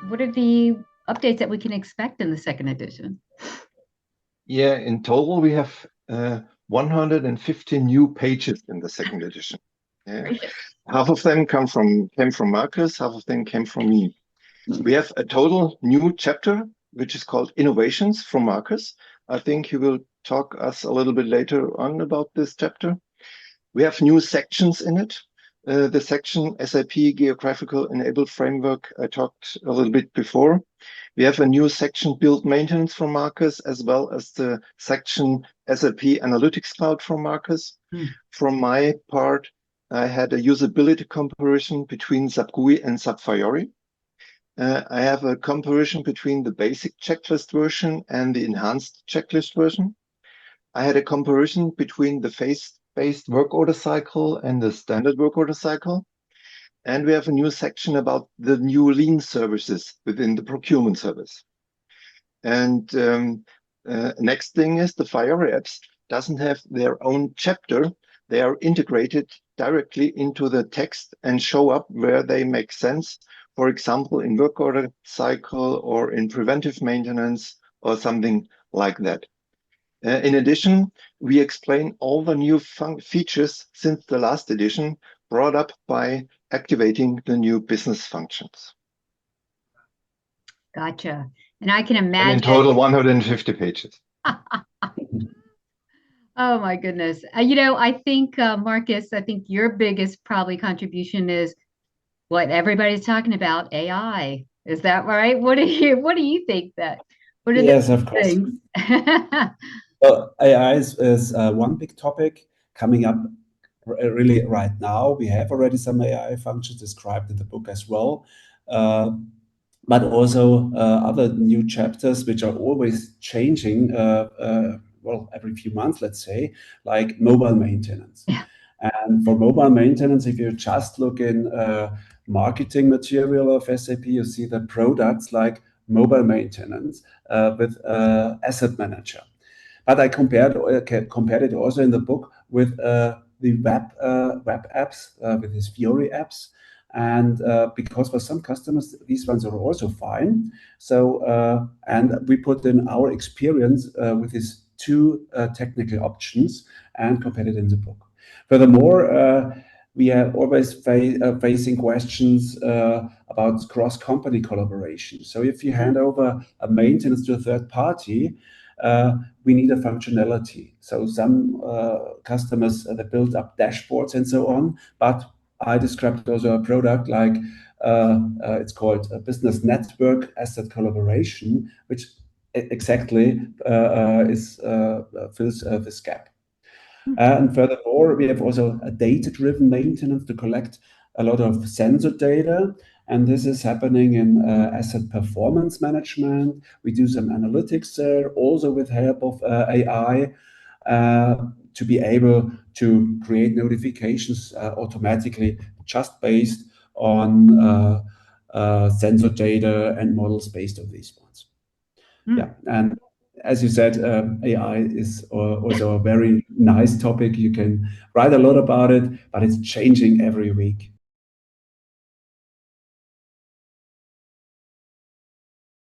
what are the updates that we can expect in the second edition? Yeah, in total we have 150 new pages in the second edition. Yeah. Half of them came from Markus, half of them came from me. We have a total new chapter, which is called Innovations from Markus. I think he will talk us a little bit later on about this chapter. We have new sections in it. The section SAP Geographical Enabled Framework, I talked a little bit before. We have a new section Build Maintenance from Markus, as well as the section SAP Analytics Cloud from Markus. From my part, I had a usability comparison between SAP GUI and SAP Fiori. I have a comparison between the basic checklist version and the enhanced checklist version. I had a comparison between the phase-based work order cycle and the standard work order cycle. And we have a new section about the new lean services within the procurement service. And next thing is the Fiori apps doesn't have their own chapter. They are integrated directly into the text and show up where they make sense. For example, in work order cycle or in preventive maintenance or something like that. In addition, we explain all the new features since the last edition, brought up by activating the new business functions. Gotcha. And I can imagine. And in total, 150 pages. Oh my goodness. I think, Markus, I think your biggest probably contribution is what everybody's talking about, AI. Is that right? What do you think that? What are yes, of course. Things? Well, AI is one big topic coming up really right now. We have already some AI functions described in the book as well, but also other new chapters which are always changing, well, every few months, let's say, like mobile maintenance. Yeah. And for mobile maintenance, if you just look in marketing material of SAP, you see the products like mobile maintenance with asset manager. But I compared it also in the book with the web apps, with these Fiori apps. And because for some customers, these ones are also fine. So, and we put in our experience with these two technical options and compared it in the book. Furthermore, we are always facing questions about cross-company collaboration. So if you hand over a maintenance to a third party, we need a functionality. So some customers, they build up dashboards and so on, but I described also a product like it's called a business network asset collaboration, which exactly fills this gap. And furthermore, we have also a data-driven maintenance to collect a lot of sensor data. And this is happening in asset performance management. We do some analytics there, also with help of AI, to be able to create notifications automatically, just based on sensor data and models based on these ones. Yeah, and as you said, AI is also a very nice topic. You can write a lot about it, but it's changing every week.